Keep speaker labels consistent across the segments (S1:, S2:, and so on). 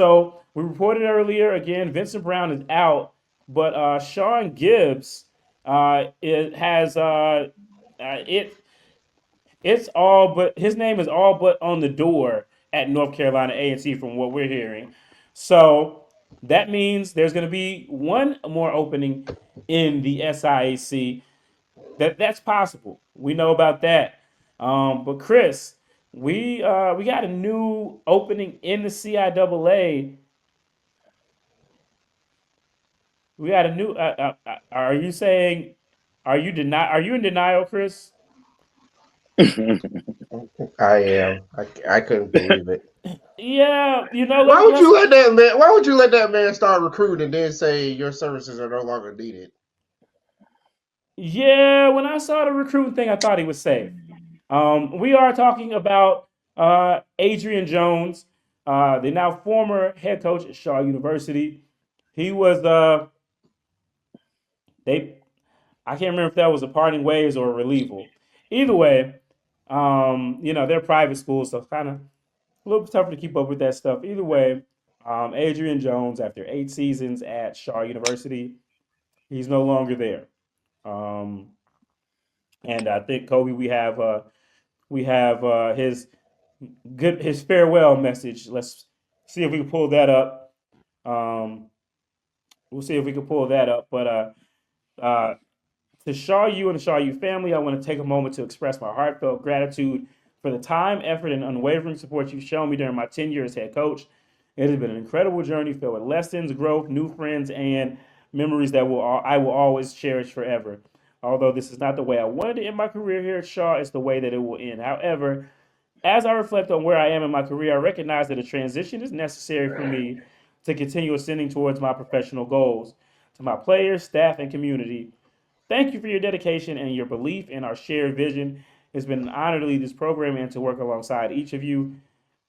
S1: So we reported earlier again, Vincent Brown is out, but Sean Gibbs it has it it's all but his name is all but on the door at North Carolina A&T from what we're hearing. So that means there's going to be one more opening in the SIAC. That's possible. We know about that. But Chris, we got a new opening in the CIAA. We got a new. Are you saying? Are you deny? Are you in denial, Chris?
S2: I am. I couldn't believe it.
S1: Yeah,
S2: Why would
S1: let's.
S2: you let that man? Why would you let that man start recruiting and then say your services are no longer needed?
S1: Yeah, when I saw the recruiting thing, I thought he was safe. We are talking about Adrian Jones, the now former head coach at Shaw University. He was they. I can't remember if that was a parting ways or a relieval. Either way, they're private schools, so it's kind of a little tougher to keep up with that stuff. Either way, Adrian Jones, after 8 seasons at Shaw University, he's no longer there. Um, and I think Kobe, we have his farewell message. Let's see if we can pull that up. Um, we'll see if we can pull that up. But to Shaw U and the Shaw U family, I want to take a moment to express my heartfelt gratitude for the time, effort, and unwavering support you've shown me during my tenure as head coach. It has been an incredible journey filled with lessons, growth, new friends, and memories that I will always cherish forever. Although this is not the way I wanted to end my career here at Shaw, it's the way that it will end. However, as I reflect on where I am in my career, I recognize that a transition is necessary for me to continue ascending towards my professional goals. To my players, staff, and community, thank you for your dedication and your belief in our shared vision. It's been an honor to lead this program and to work alongside each of you.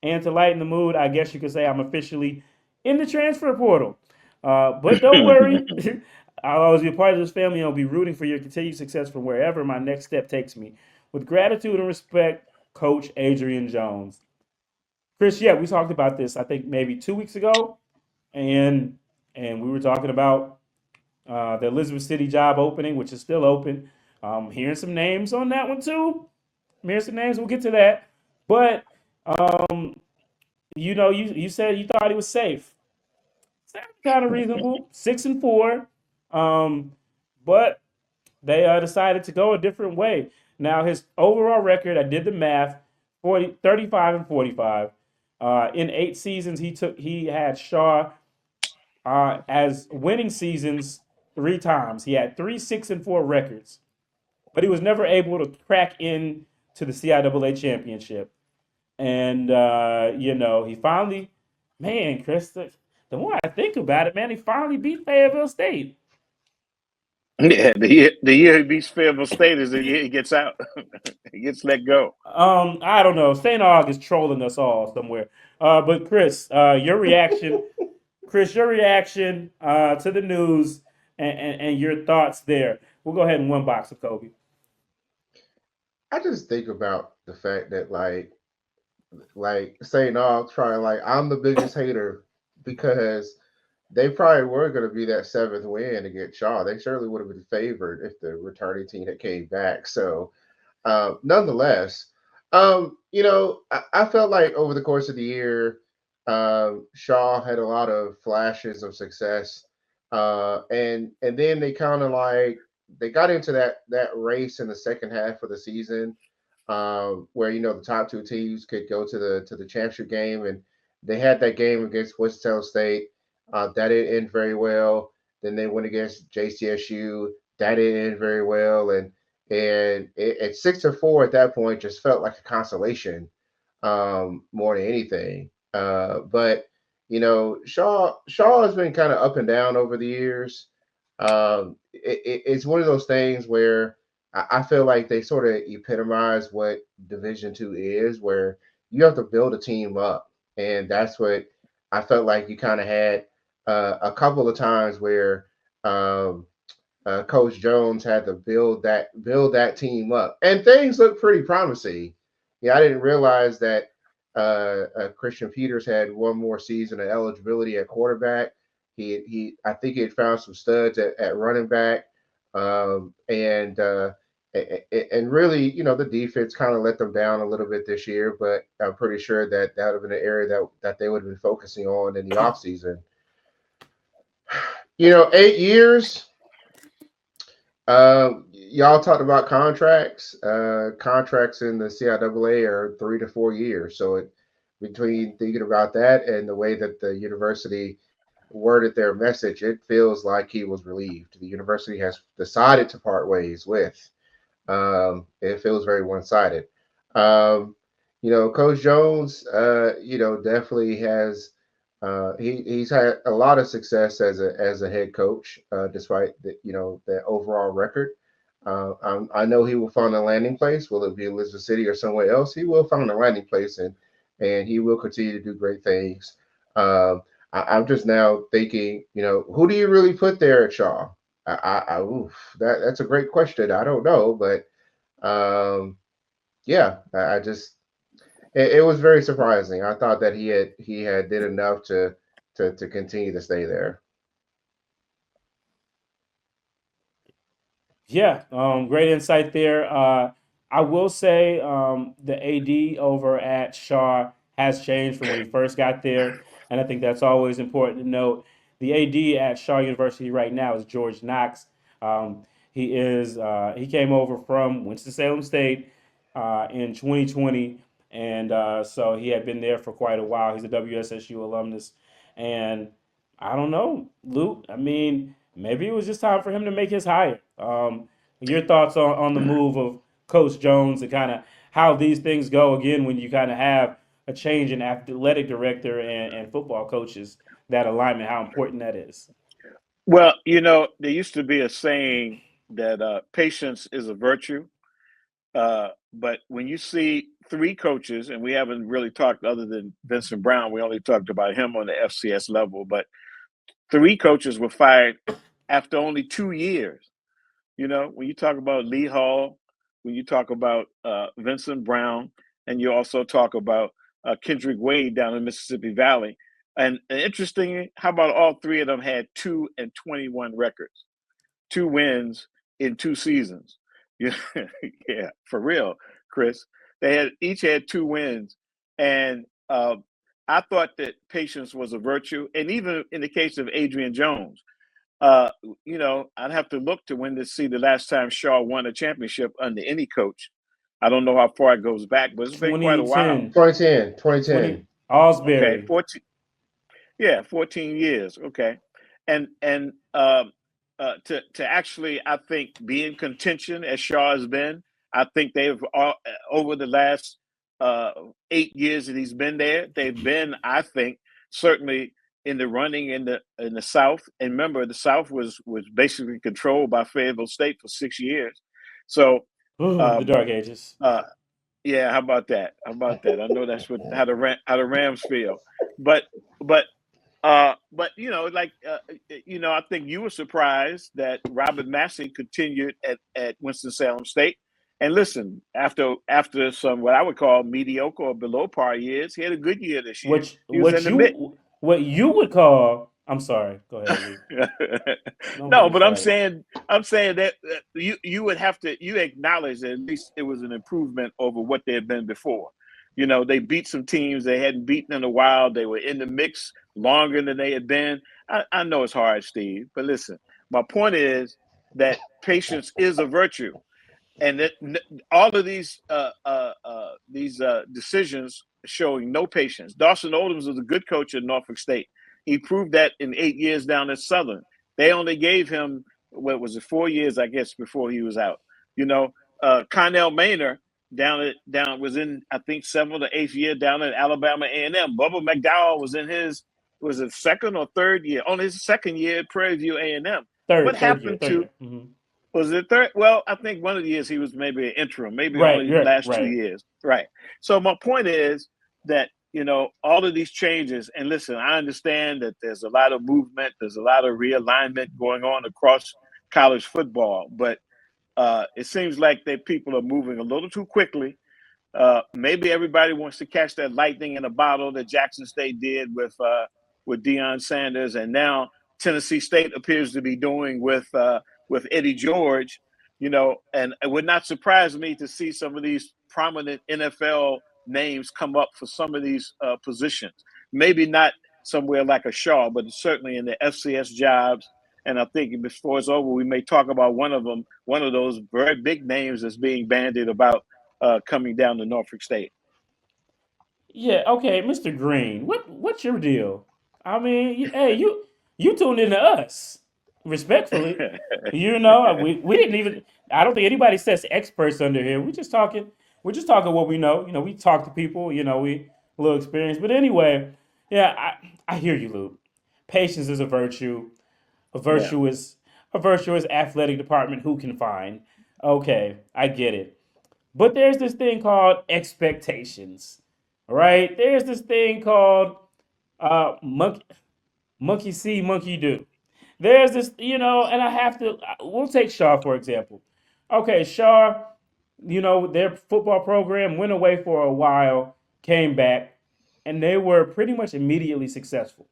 S1: And to lighten the mood, I guess you could say I'm officially in the transfer portal. But don't worry, I'll always be a part of this family and I'll be rooting for your continued success from wherever my next step takes me. With gratitude and respect, Coach Adrian Jones. Chris, yeah, we talked about this, I think maybe 2 weeks ago, and we were talking about the Elizabeth City job opening, which is still open. Hearing some names on that one too. I'm hearing some names. We'll get to that. But um, you said you thought he was safe. Sounds kind of reasonable. 6-4. Um, but they decided to go a different way. Now his overall record, I did the math, 35 and 45. In 8 seasons, he had Shaw as winning seasons 3 times. He had 3-6-4 records, but he was never able to crack in to the CIAA championship. And he finally, man, Chris, the more I think about it, man, he finally beat Fayetteville State.
S3: Yeah, the year he beats Fayetteville State is the year he gets out. He gets let go.
S1: I don't know. St. Aug is trolling us all somewhere. But Chris, your reaction, to the news and your thoughts there. We'll go ahead and one box of Kobe.
S2: I just think about the fact that saying no, trying I'm the biggest hater because they probably were going to be that seventh win against Shaw. They surely would have been favored if the returning team had came back. So, nonetheless, I felt like over the course of the year, Shaw had a lot of flashes of success, and then they kind of they got into that race in the second half of the season, where the top two teams could go to the championship game, and they had that game against Wichita State. That didn't end very well. Then they went against JCSU. That didn't end very well, at 6-4 at that point just felt like a consolation, more than anything. But Shaw has been kind of up and down over the years. It's one of those things where I feel like they sort of epitomize what Division II is, where you have to build a team up, and that's what I felt like you kind of had a couple of times where Coach Jones had to build that team up, and things look pretty promising. Yeah, I didn't realize that Christian Peters had one more season of eligibility at quarterback. I think he had found some studs at running back, and really, the defense kind of let them down a little bit this year. But I'm pretty sure that would have been an area that they would have been focusing on in the offseason. 8 years. Y'all talked about contracts. Contracts in the CIAA are 3 to 4 years. So between thinking about that and the way that the university worded their message, it feels like he was relieved. The university has decided to part ways with. It feels very one-sided. Coach Jones, definitely has. He's had a lot of success as a head coach, despite the overall record. I know he will find a landing place. Will it be Elizabeth City or somewhere else? He will find a landing place, and he will continue to do great things. I'm just now thinking, who do you really put there at Shaw? That's a great question. I don't know, but yeah, I just it was very surprising. I thought that he had did enough to continue to stay there.
S1: Yeah, great insight there. I will say the AD over at Shaw has changed from when he first got there, and I think that's always important to note. The AD at Shaw University right now is George Knox. He came over from Winston-Salem State in 2020, and so he had been there for quite a while. He's a WSSU alumnus, and I don't know, Luke. I mean, maybe it was just time for him to make his hire. Your thoughts on the move of Coach Jones and kind of how these things go again when you kind of have a change in athletic director and football coaches, that alignment, how important that is.
S3: Well, there used to be a saying that patience is a virtue. But when you see three coaches, and we haven't really talked other than Vincent Brown, we only talked about him on the FCS level, but three coaches were fired after only 2 years. When you talk about Lee Hall, when you talk about Vincent Brown, and you also talk about Kendrick Wade down in Mississippi Valley. And interestingly, how about all three of them had 2-21 records, 2 wins in 2 seasons. Yeah, yeah, for real, Chris. They each had 2 wins, and I thought that patience was a virtue. And even in the case of Adrian Jones, I'd have to look to see the last time Shaw won a championship under any coach. I don't know how far it goes back, but it's been quite a while.
S2: 2010.
S1: Osbury.
S3: Okay, 14. Yeah, 14 years. Okay, and to actually, I think, be in contention as Shaw has been. I think they've over the last 8 years that he's been there, they've been, I think, certainly in the running in the South. And remember, the South was basically controlled by Fayetteville State for 6 years. So
S1: the dark ages.
S3: Yeah, how about that? I know that's how the Rams feel. But I think you were surprised that Robert Massey continued at Winston-Salem State. And listen, after some what I would call mediocre or below par years, he had a good year this year.
S1: What you would call? I'm sorry. Go ahead.
S3: No, but I'm saying that you would have to acknowledge that at least it was an improvement over what they had been before. They beat some teams they hadn't beaten in a while. They were in the mix longer than they had been. I know it's hard, Steve, but listen, my point is that patience is a virtue, and that all of these decisions showing no patience. Dawson Oldhams was a good coach at Norfolk State. He proved that in 8 years down at Southern. They only gave him, 4 years, I guess, before he was out. Connell Maynor down was in, I think, 7th or 8th year down at Alabama A&M. Bubba McDowell was in his, was it 2nd or 3rd year? On his 2nd year at Prairie View A&M. What happened to? Mm-hmm. Was it 3rd? Well, I think one of the years he was maybe an interim, only the last 2 years. Right. So my point is that, all of these changes, and listen, I understand that there's a lot of movement, there's a lot of realignment going on across college football, but it seems like that people are moving a little too quickly. Maybe everybody wants to catch that lightning in a bottle that Jackson State did with Deion Sanders, and now Tennessee State appears to be doing with Eddie George. And it would not surprise me to see some of these prominent NFL names come up for some of these positions. Maybe not somewhere like a Shaw, but certainly in the FCS jobs. And I think before it's over, we may talk about one of those very big names that's being bandied about coming down to Norfolk State.
S1: Yeah, okay, Mr. Green, what's your deal? I mean, hey, you tuned into us, respectfully. We didn't even. I don't think anybody says experts under here. We're just talking what we know. We talk to people. We a little experience. But anyway, yeah, I hear you, Luke. Patience is a virtue. A virtuous athletic department. Who can find? Okay, I get it. But there's this thing called expectations. All right, there's this thing called monkey see, monkey do. There's this, and I have to. We'll take Shaw for example. Okay, Shaw, their football program went away for a while, came back, and they were pretty much immediately successful.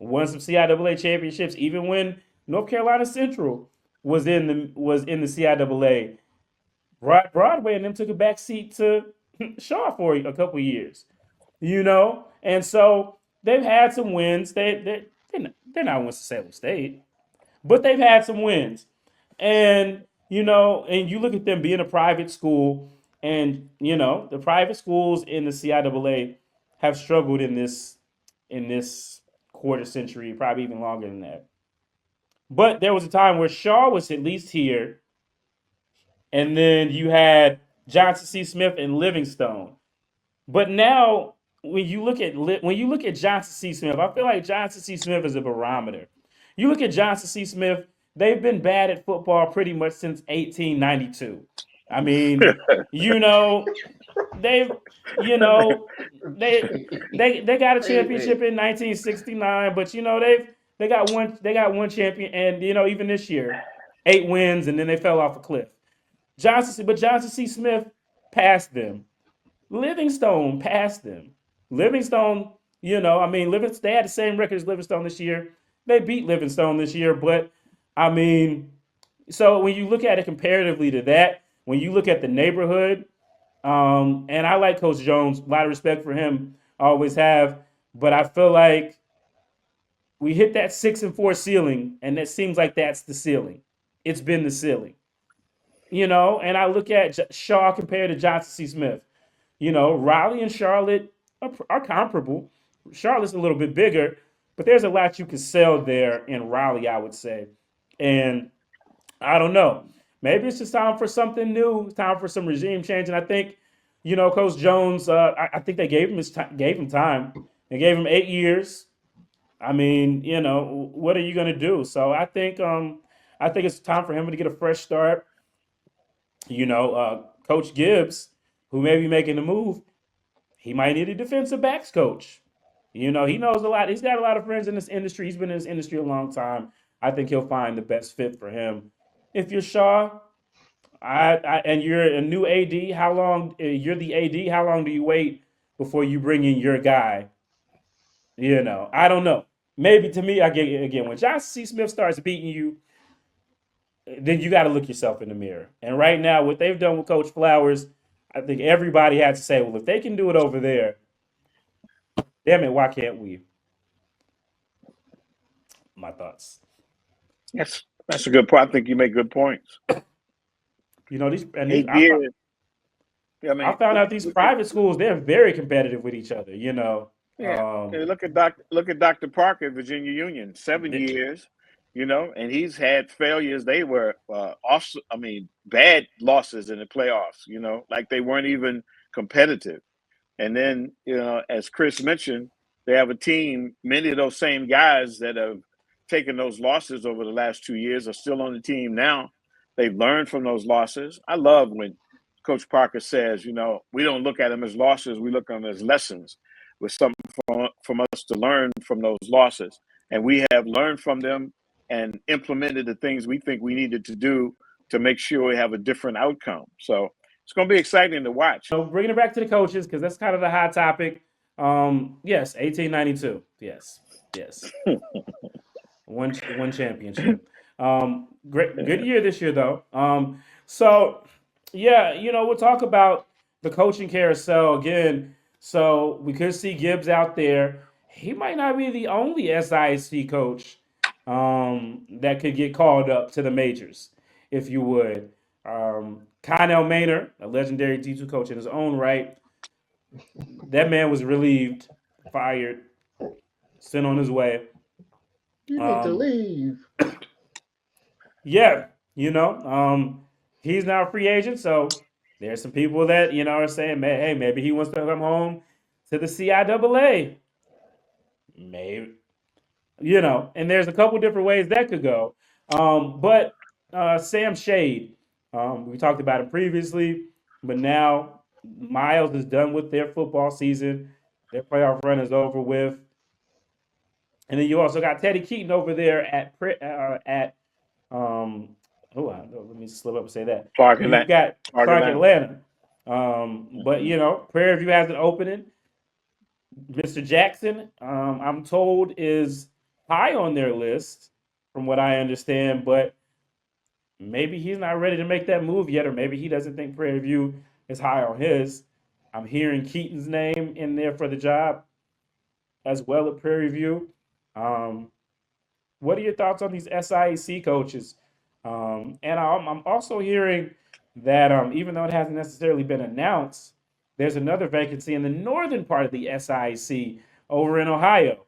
S1: Won some CIAA championships, even when North Carolina Central was in the CIAA. Broadway and them took a back seat to Shaw for a couple of years, and so they've had some wins. They're not Winston-Salem State, but they've had some wins, and and you look at them being a private school, and the private schools in the CIAA have struggled in this quarter century, probably even longer than that. But there was a time where Shaw was at least here, and then you had Johnson C. Smith and Livingstone. But now, when you look at Johnson C. Smith, I feel like Johnson C. Smith is a barometer. You look at Johnson C. Smith; they've been bad at football pretty much since 1892. I mean, they've they got a championship in 1969, but they got one champion, and even this year, 8 wins, and then they fell off a cliff. Johnson C. Smith passed them. Livingstone passed them. Livingstone, they had the same record as Livingstone this year. They beat Livingstone this year, but so when you look at it comparatively to that, when you look at the neighborhood, and I like Coach Jones, a lot of respect for him, I always have, but I feel like we hit that 6-4 ceiling, and it seems like that's the ceiling. It's been the ceiling. And I look at Shaw compared to Johnson C. Smith. Raleigh and Charlotte are comparable. Charlotte's a little bit bigger, but there's a lot you can sell there in Raleigh, I would say. And I don't know. Maybe it's just time for something new, time for some regime change. And I think, Coach Jones, I think they gave him time. They gave him 8 years. I mean, what are you going to do? So I think it's time for him to get a fresh start. Coach Gibbs, who may be making the move, he might need a defensive backs coach. He knows a lot. He's got a lot of friends in this industry. He's been in this industry a long time. I think he'll find the best fit for him. If you're Shaw, and you're a new AD, you're the AD, how long do you wait before you bring in your guy? I don't know. Maybe to me, again, when Johnson C. Smith starts beating you, then you got to look yourself in the mirror. And right now, what they've done with Coach Flowers, I think everybody had to say, well, if they can do it over there, damn it, why can't we? My thoughts.
S3: That's a good point. I think you make good points.
S1: I found out these private schools, they're very competitive with each other.
S3: Look at Dr. Parker, Virginia Union, 7 years. And he's had failures. They were bad losses in the playoffs, like they weren't even competitive. And then, as Kris mentioned, they have a team, many of those same guys that have taken those losses over the last 2 years are still on the team now. They've learned from those losses. I love when Coach Parker says, we don't look at them as losses, we look at them as lessons, with something from us to learn from those losses. And we have learned from them and implemented the things we think we needed to do to make sure we have a different outcome. So it's going to be exciting to watch.
S1: So bringing it back to the coaches, because that's kind of the hot topic. Yes, 1892. Yes. One championship. Great, good year this year though. So yeah, we'll talk about the coaching carousel again. So we could see Gibbs out there. He might not be the only SIC coach that could get called up to the majors, if you would. Connell Maynard, a legendary D2 coach in his own right, that man was relieved, fired, sent on his way.
S2: You need to leave.
S1: Yeah, he's now a free agent, so there's some people that are saying, hey, maybe he wants to come home to the CIAA. Maybe, and there's a couple different ways that could go. But Sam Shade, we talked about him previously, but now Miles is done with their football season. Their playoff run is over with. And then you also got Teddy Keaton over there at let me slip up and say that.
S3: Clark
S1: You
S3: Atlanta.
S1: got
S3: Clark
S1: Clark
S3: Atlanta.
S1: Atlanta. But Prairie View has an opening. Mr. Jackson, I'm told, is high on their list, from what I understand, but maybe he's not ready to make that move yet, or maybe he doesn't think Prairie View is high on his. I'm hearing Keaton's name in there for the job as well at Prairie View. What are your thoughts on these SIAC coaches? And I'm also hearing that even though it hasn't necessarily been announced, there's another vacancy in the northern part of the SIAC over in Ohio.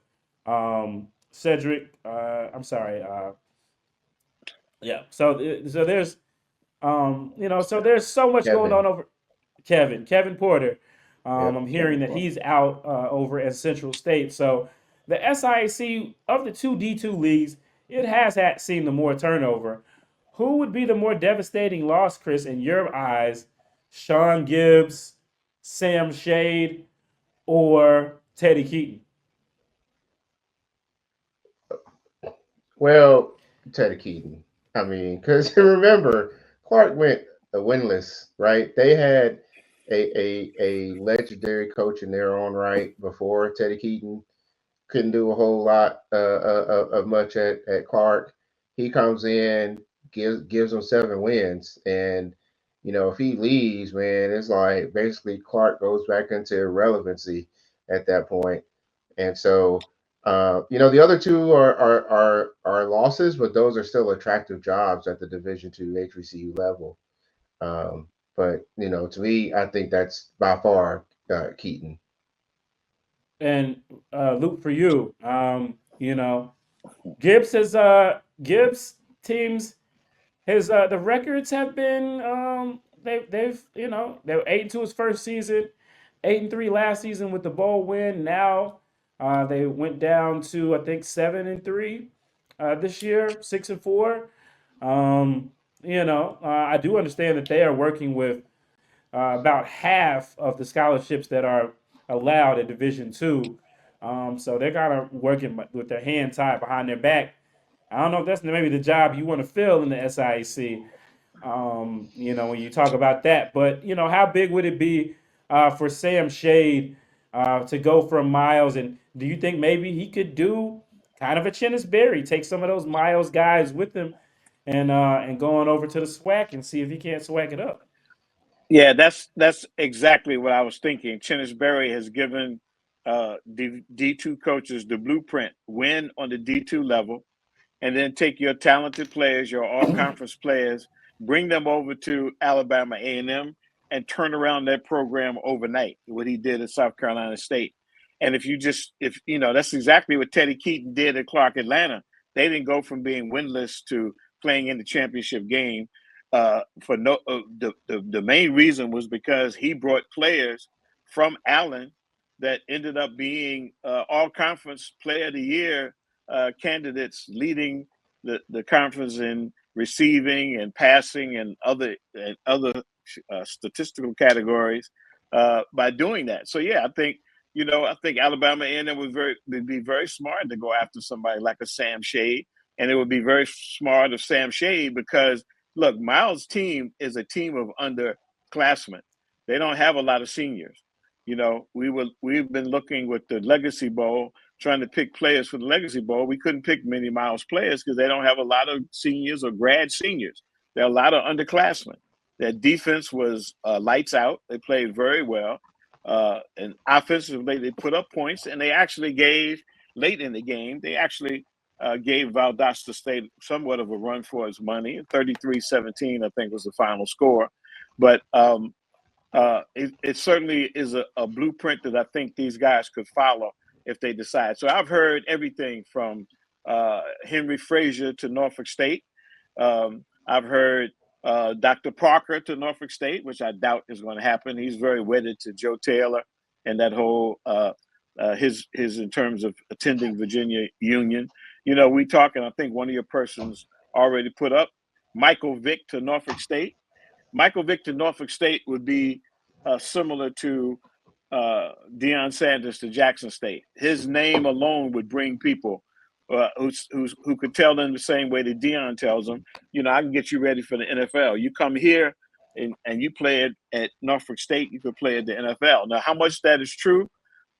S1: Cedric, I'm sorry. Yeah. So there's, so there's so much going on over Kevin Porter. I'm hearing that he's out over at Central State. So the SIAC of the two D2 leagues, it has seen the more turnover. Who would be the more devastating loss, Chris, in your eyes? Sean Gibbs, Sam Shade, or Teddy Keaton?
S2: Well, Teddy Keaton. I mean, because remember, Clark went winless, right? They had a legendary coach in their own right before Teddy Keaton. Couldn't do a whole lot of much at Clark. He comes in, gives them 7 wins, and if he leaves, man, it's like basically Clark goes back into irrelevancy at that point. And so, the other two are losses, but those are still attractive jobs at the Division II HBCU level. But to me, I think that's by far Keaton.
S1: And Luke, for you, Gibbs teams, the records have been they were 8-2 his first season, 8-3 last season with the bowl win. Now they went down to I think 7-3 this year, 6-4. I do understand that they are working with about half of the scholarships that are allowed at Division II. So they're kind of working with their hand tied behind their back. I don't know if that's maybe the job you want to fill in the SIAC, when you talk about that. But, how big would it be for Sam Shade to go from Miles? And do you think maybe he could do kind of a Chennis Berry, take some of those Miles guys with him and going over to the SWAC and see if he can't SWAC it up?
S3: Yeah, that's exactly what I was thinking. Chennis Berry has given D2 coaches the blueprint: win on the D2 level, and then take your talented players, your all-conference players, bring them over to Alabama A&M, and turn around their program overnight. What he did at South Carolina State, and if that's exactly what Teddy Keaton did at Clark Atlanta. They didn't go from being winless to playing in the championship game. The main reason was because he brought players from Allen that ended up being all conference player of the year candidates, leading the conference in receiving and passing and other statistical categories by doing that. So yeah, I think Alabama A&M would be very smart to go after somebody like a Sam Shade, and it would be very smart of Sam Shade because look, Miles' team is a team of under underclassmen. They don't have a lot of seniors. You know, we've been looking with the Legacy Bowl, trying to pick players for the Legacy Bowl. We couldn't pick many Miles players because they don't have a lot of seniors or grad seniors. There are a lot of underclassmen. Their defense was lights out. They played very well. And offensively, they put up points, and they actually gave, late in the game, they actually gave Valdosta State somewhat of a run for its money. 33-17, I think, was the final score. But it certainly is a blueprint that I think these guys could follow if they decide. So I've heard everything from Henry Frazier to Norfolk State. I've heard Dr. Parker to Norfolk State, which I doubt is going to happen. He's very wedded to Joe Taylor and that whole his in terms of attending Virginia Union. You know, we talking. I think one of your persons already put up Michael Vick to Norfolk State. Michael Vick to Norfolk State would be similar to Deion Sanders to Jackson State. His name alone would bring people who could tell them the same way that Deion tells them. You know, I can get you ready for the NFL. You come here and you play at Norfolk State, you could play at the NFL. Now, how much that is true,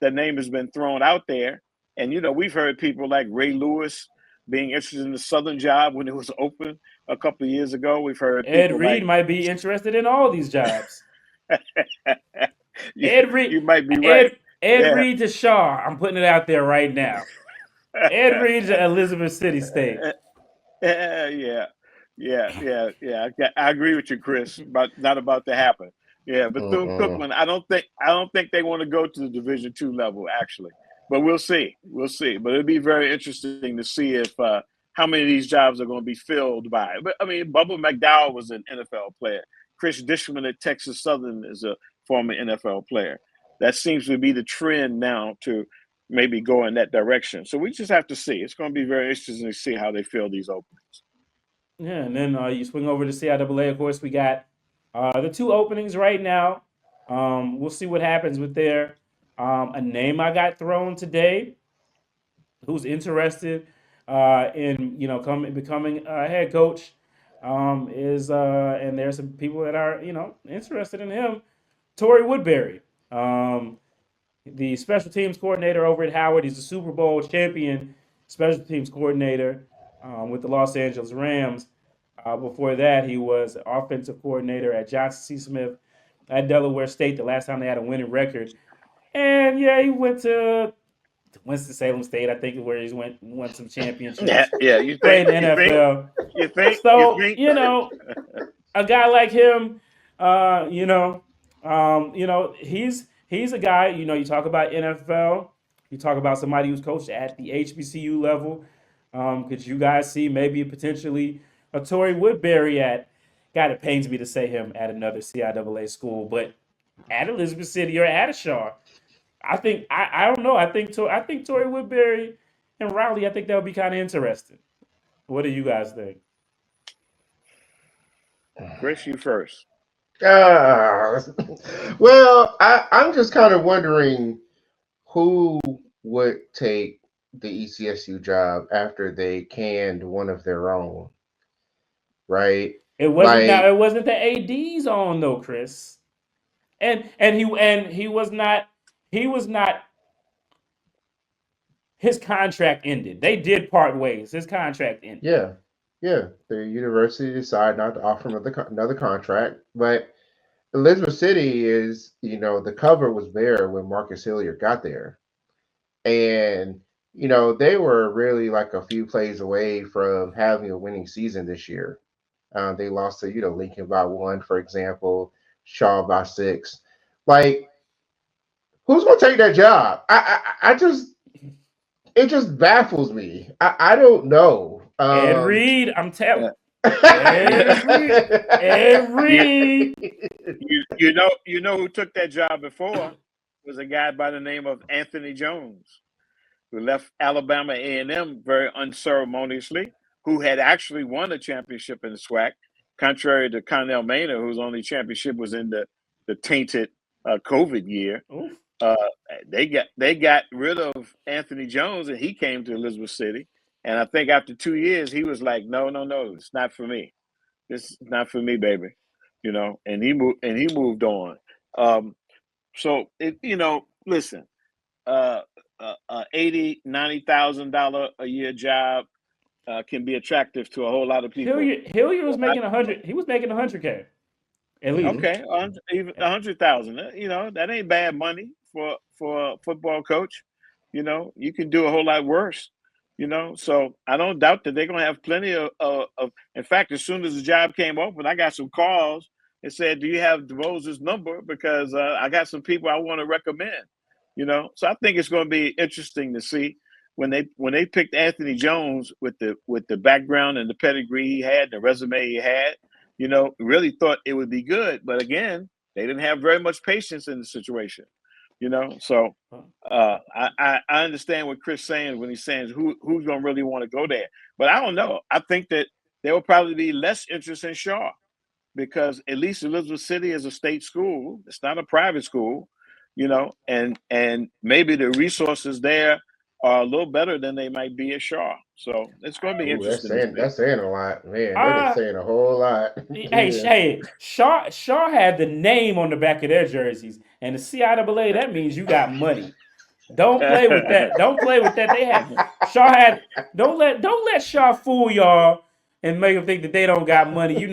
S3: that name has been thrown out there. And, you know, we've heard people like Ray Lewis being interested in the Southern job when it was open a couple of years ago. We've heard
S1: Ed Reed might be interested in all these jobs. Ed Reed,
S3: you might be right.
S1: Ed Reed to Shaw. I'm putting it out there right now. Ed Reed to Elizabeth City State.
S3: Yeah. I agree with you, Chris. But not about to happen. Yeah, but Cookman, I don't think they want to go to the Division II level actually. But we'll see. But it'll be very interesting to see if how many of these jobs are going to be filled by. But I mean, Bubba McDowell was an NFL player. Chris Dishman at Texas Southern is a former NFL player. That seems to be the trend now to maybe go in that direction. So we just have to see. It's going to be very interesting to see how they fill these openings.
S1: Yeah, and then you swing over to CIAA. Of course, we got the two openings right now. We'll see what happens with there. A name I got thrown today, who's interested in becoming a head coach, is and there's some people that are interested in him. Torrey Woodbury, the special teams coordinator over at Howard. He's a Super Bowl champion special teams coordinator with the Los Angeles Rams. Before that, he was offensive coordinator at Johnson C. Smith at Delaware State the last time they had a winning record. And yeah, he went to Winston-Salem State, I think, is where he's won some championships.
S3: Yeah, you
S1: played
S3: think?
S1: in the NFL.
S3: You think?
S1: So a guy like him, he's a guy. You talk about NFL, you talk about somebody who's coached at the HBCU level. Could you guys see maybe potentially a Torrey Woodbury at? God, it pains me to say him at another CIAA school, but at Elizabeth City or at Shaw. I think I don't know. I think Torrey Woodbury and Raleigh. I think that would be kind of interesting. What do you guys think?
S3: Chris, you first.
S2: Well, I'm just kind of wondering who would take the ECSU job after they canned one of their own, right?
S1: It wasn't the AD's on though, Chris, and he was not. His contract ended. They did part ways. His contract ended.
S2: Yeah. The university decided not to offer him another contract, but Elizabeth City is, the cover was there when Marcus Hilliard got there, and they were really like a few plays away from having a winning season this year. They lost to Lincoln by 1, for example, Shaw by 6. Like, who's going to take that job? It just baffles me. I don't know.
S1: Ed Reed, I'm telling. Ed Reed.
S3: You know who took that job before was a guy by the name of Anthony Jones, who left Alabama A&M very unceremoniously, who had actually won a championship in the SWAC, contrary to Connell Maynor, whose only championship was in the tainted COVID year. They got rid of Anthony Jones, and he came to Elizabeth City. And I think after 2 years, he was like, no, it's not for me. This is not for me, baby. and he moved on. So listen, $80,000-$90,000 a year job can be attractive to a whole lot of people.
S1: Hilliard was making 100. He was making 100K at least.
S3: Okay, even 100,000. That ain't bad money for a football coach. You can do a whole lot worse. So I don't doubt that they're gonna have plenty of. In fact, as soon as the job came open, I got some calls and said, "Do you have DeRose's number? Because I got some people I want to recommend." So I think it's going to be interesting to see when they picked Anthony Jones with the background and the pedigree he had, the resume he had. Really thought it would be good, but again, they didn't have very much patience in the situation. So I understand what Kris saying when he's saying who's going to really want to go there, but I don't know. I think that there will probably be less interest in Shaw because at least Elizabeth City is a state school. It's not a private school, and maybe the resources there are a little better than they might be at Shaw. So it's going to be interesting.
S2: That's saying a lot, man. That is saying a whole lot.
S1: Hey, Shaw had the name on the back of their jerseys, and the CIAA, that means you got money. Don't play with that. Don't play with that. They had Shaw had. Don't let Shaw fool y'all and make them think that they don't got money.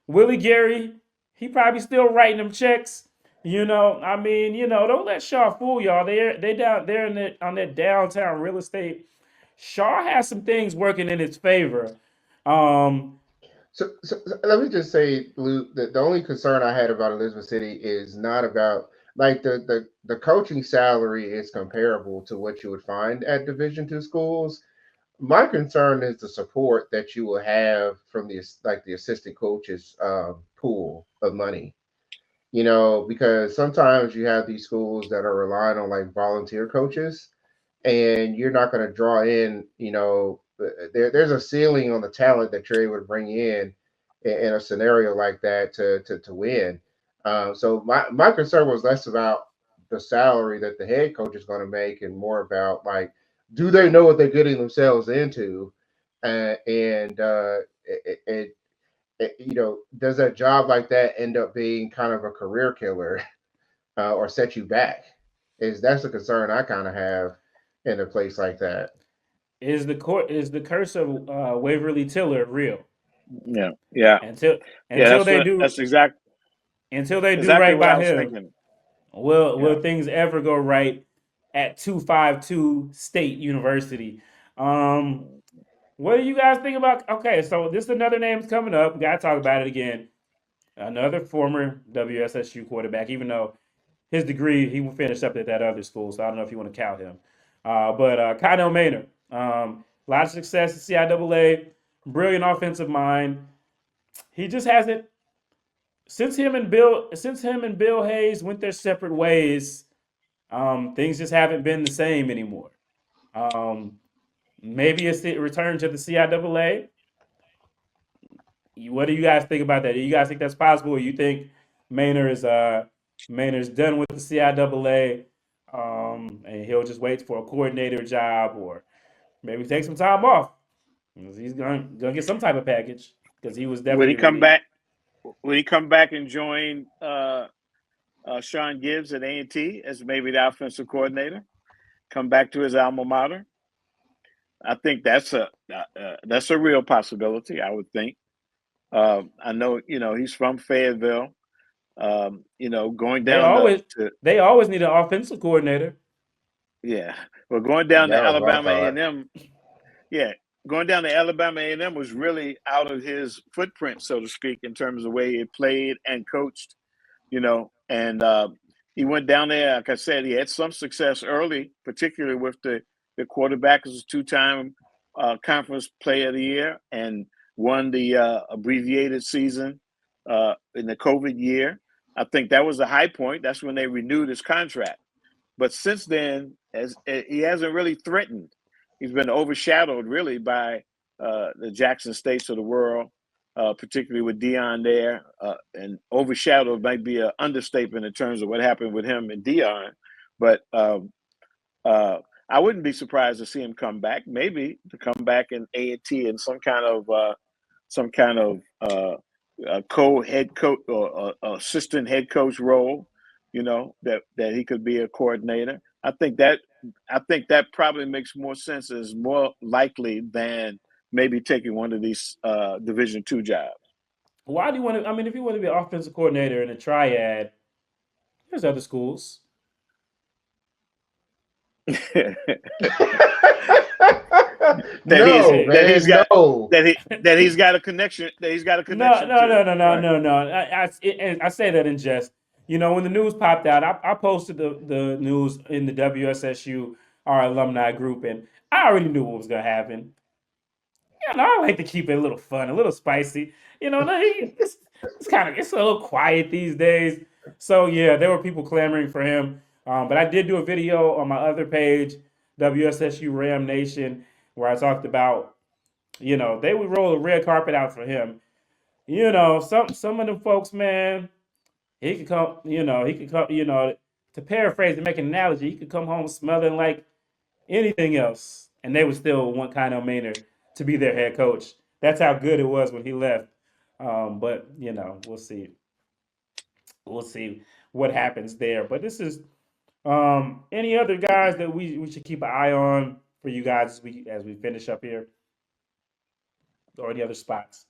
S1: Willie Gary, he probably still writing them checks. Don't let Shaw fool y'all. They down there on that downtown real estate. Shaw has some things working in its favor.
S2: So let me just say, Luke, that the only concern I had about Elizabeth City is not about like the coaching salary is comparable to what you would find at Division II schools. My concern is the support that you will have from the assistant coaches pool of money. Because sometimes you have these schools that are relying on like volunteer coaches, and you're not going to draw in. There's a ceiling on the talent that you're able to bring in a scenario like that to win. So my concern was less about the salary that the head coach is going to make and more about like, do they know what they're getting themselves into? Does a job like that end up being kind of a career killer or set you back? That's the concern I kind of have in a place like that.
S1: Is the curse of Waverly Tiller real?
S3: Yeah.
S1: Until they do
S3: exactly
S1: right
S3: what I
S1: by
S3: was
S1: him.
S3: thinking.
S1: Will things ever go right at 252 State University? What do you guys think about? Okay, so this is another name that's coming up. We got to talk about it again. Another former WSSU quarterback, even though his degree, he finished up at that other school, so I don't know if you want to count him. But Kyle Maynard, a lot of success at CIAA, brilliant offensive mind. He just hasn't. Since him and Bill Hayes went their separate ways, things just haven't been the same anymore. Maybe it's the return to the CIAA. What do you guys think about that? Do you guys think that's possible, or you think Maynard's done with the CIAA, and he'll just wait for a coordinator job, or maybe take some time off? He's gonna get some type of package because he was definitely.
S3: Will he come back and join Sean Gibbs at A&T as maybe the offensive coordinator? Come back to his alma mater? I think that's a real possibility. I would think. I know he's from Fayetteville. Going down
S1: they always need an offensive coordinator.
S3: Yeah, well, going down to Alabama A&M. Yeah, going down to Alabama A&M was really out of his footprint, so to speak, in terms of the way he played and coached. And he went down there. Like I said, he had some success early, particularly with the quarterback as a two-time conference player of the year and won the abbreviated season in the COVID year. I think that was the high point. That's when they renewed his contract. But since then, he hasn't really threatened. He's been overshadowed really by the Jackson States of the world, particularly with Deion there. And overshadowed might be an understatement in terms of what happened with him and Deion. But I wouldn't be surprised to see him come back. Maybe to come back in A&T in some kind of co-head coach or assistant head coach role, that he could be a coordinator. I think that probably makes more sense, is more likely than maybe taking one of these Division II jobs.
S1: Why do you want to? I mean, if you want to be an offensive coordinator in a triad, there's other schools.
S3: That he's got a connection. That he's got a connection.
S1: No. I say that in jest. When the news popped out, I posted the news in the WSSU, our alumni group, and I already knew what was gonna happen. I like to keep it a little fun, a little spicy. It's a little quiet these days. So yeah, there were people clamoring for him. But I did do a video on my other page, WSSU Ram Nation, where I talked about, they would roll a red carpet out for him. Some of them folks, man, he could come, to paraphrase and make an analogy, he could come home smelling like anything else, and they would still want Connell Maynard to be their head coach. That's how good it was when he left. But we'll see. We'll see what happens there. But this is any other guys that we should keep an eye on for you guys as we finish up here, or any other spots?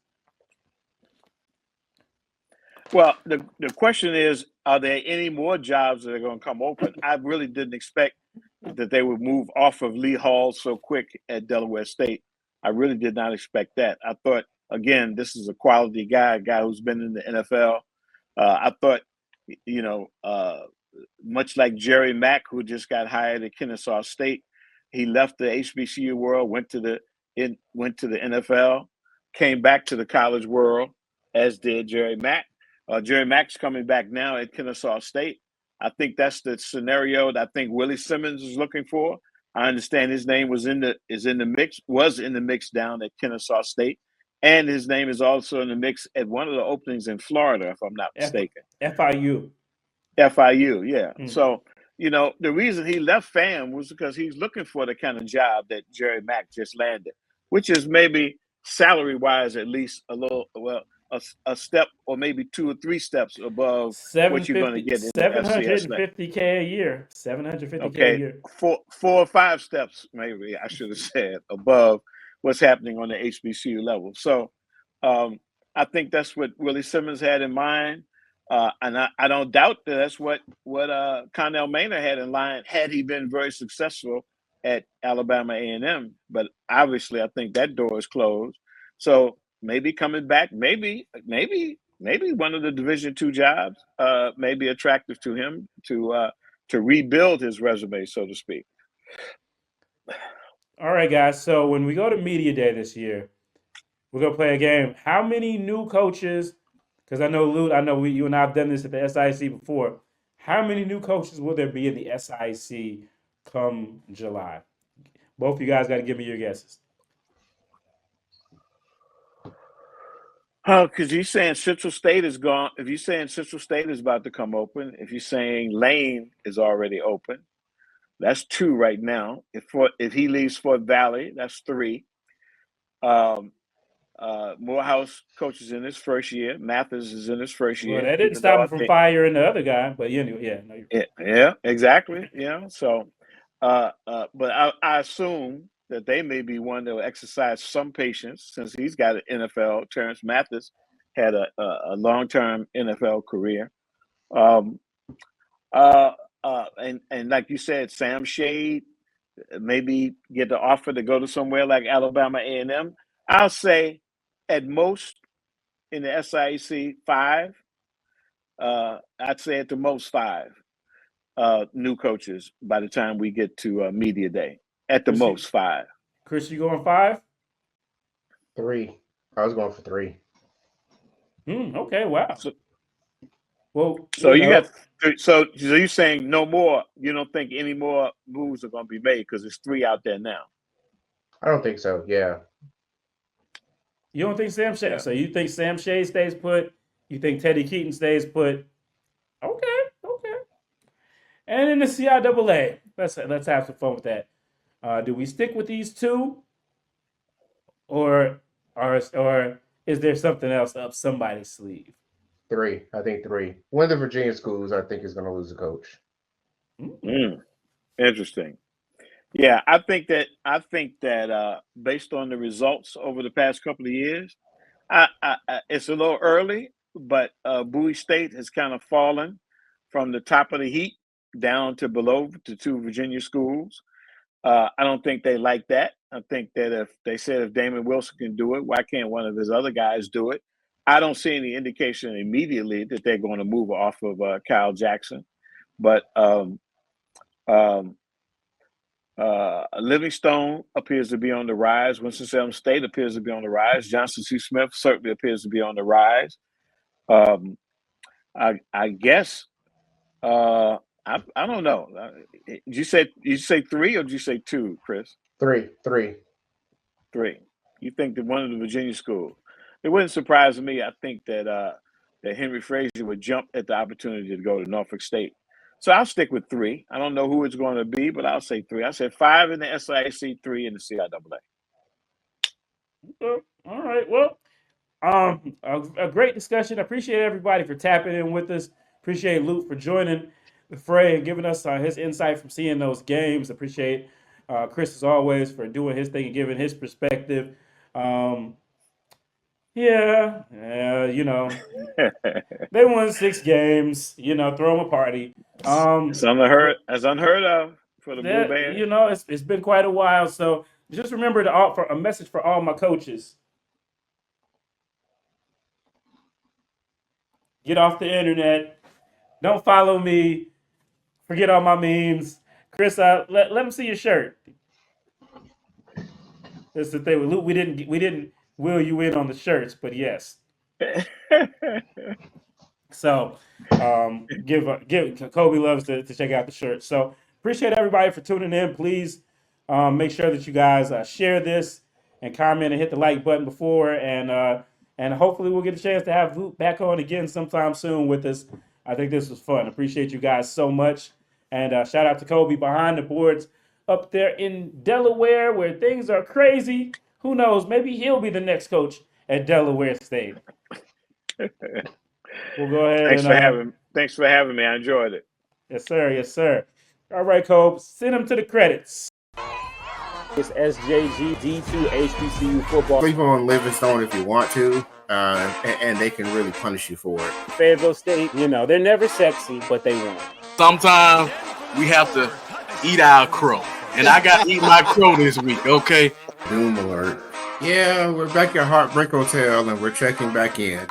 S3: Well, the question is, are there any more jobs that are going to come open? I really didn't expect that they would move off of Lee Hall so quick at Delaware State. I really did not expect that. I thought, again, this is a quality guy, a guy who's been in the NFL. I thought, much like Jerry Mack, who just got hired at Kennesaw State, he left the HBCU world, went to the NFL, came back to the college world, as did Jerry Mack. Jerry Mack's coming back now at Kennesaw State. I think that's the scenario that I think Willie Simmons is looking for. I understand his name was in the mix down at Kennesaw State, and his name is also in the mix at one of the openings in Florida, if I'm not mistaken.
S1: FIU,
S3: yeah.
S1: Mm-hmm.
S3: So, the reason he left FAM was because he's looking for the kind of job that Jerry Mack just landed, which is maybe salary-wise at least a step or maybe 2 or 3 steps above what you're going to get in
S1: $750K a year. $750K a year.
S3: 4 or 5 steps, maybe I should have said, above what's happening on the HBCU level. So I think that's what Willie Simmons had in mind. And I don't doubt that that's what Connell Maynard had in mind had he been very successful at Alabama A&M. But obviously, I think that door is closed. So maybe coming back, maybe one of the Division II jobs may be attractive to him to rebuild his resume, so to speak.
S1: All right, guys. So when we go to Media Day this year, we're gonna play a game. How many new coaches? Because I know Lut, you and I have done this at the SIC before. How many new coaches will there be in the SIC come July? Both of you guys got to give me your guesses.
S3: Oh, because you're saying Central State is gone. If you're saying Central State is about to come open, if you're saying Lane is already open, that's 2 right now. If he leaves Fort Valley, that's 3. Morehouse coaches in his first year. Mathis is in his first year.
S1: Well, that didn't stop him from firing the other guy, but anyway,
S3: yeah, exactly. Yeah, so, but I assume that they may be one that will exercise some patience since he's got an NFL. Terrence Mathis had a long-term NFL career. And like you said, Sam Shade maybe get the offer to go to somewhere like Alabama A&M. I'll say at most in the SIC 5. I'd say at the most 5 new coaches by the time we get to Media Day. At the most 5.
S1: Kris, you going 5?
S2: 3. I was going for 3.
S1: Okay, wow.
S3: So you got so you're saying no more? You don't think any more moves are going to be made because there's 3 out there now?
S2: I don't think so. Yeah.
S1: You don't think Sam Shade? Yeah. So you think Sam Shade stays put? You think Teddy Keaton stays put? Okay. And in the CIAA, let's have some fun with that. Do we stick with these 2, or is is there something else up somebody's sleeve?
S2: 3. I think 3. One of the Virginia schools, I think, is going to lose a coach.
S3: Interesting. Yeah, I think that based on the results over the past couple of years, it's a little early, but Bowie State has kind of fallen from the top of the heap down to below the 2 Virginia schools. I don't think they like that. I think that if Damon Wilson can do it, why can't one of his other guys do it? I don't see any indication immediately that they're going to move off of Kyle Jackson, but Livingstone appears to be on the rise. Winston-Salem State appears to be on the rise. Johnson C. Smith certainly appears to be on the rise. I guess I don't know. Did you say 3 or did you say 2, Chris?
S2: 3.
S3: 3. You think that one of the Virginia schools? It wouldn't surprise me. I think that Henry Frazier would jump at the opportunity to go to Norfolk State. So I'll stick with 3. I don't know who it's going to be, but I'll say 3. I said 5 in the SIAC, 3 in the CIAA.
S1: All right. Well, a great discussion. I appreciate everybody for tapping in with us. Appreciate Lut for joining the fray and giving us his insight from seeing those games. Appreciate Kris, as always, for doing his thing and giving his perspective. You know, they won 6 games. You know, throw them a party.
S3: It's unheard of for the Blue Band.
S1: You know, it's been quite a while. So just remember to offer a message for all my coaches. Get off the internet. Don't follow me. Forget all my memes. Kris, let them see your shirt. That's the thing with Lut. We didn't will you in on the shirts, but yes. So give Kobe loves to check out the shirt. So appreciate everybody for tuning in. Please make sure that you guys share this and comment and hit the like button before, and hopefully we'll get a chance to have Lut back on again sometime soon with us. I think this was fun. Appreciate you guys so much. And shout out to Kobe behind the boards up there in Delaware where things are crazy. Who knows? Maybe he'll be the next coach at Delaware State. We'll go ahead.
S3: Thanks for having me. I enjoyed it.
S1: Yes, sir. Yes, sir. All right, Kobe. Send him to the credits. It's SJG D2 HBCU football.
S2: Sleep on Livingstone if you want to, and they can really punish you for it.
S1: Fayetteville State, you know, they're never sexy, but they won.
S4: Sometimes we have to eat our crow. And I got to eat my crow this week, okay?
S2: Doom alert. Yeah, we're back at Heartbreak Hotel, and we're checking back in.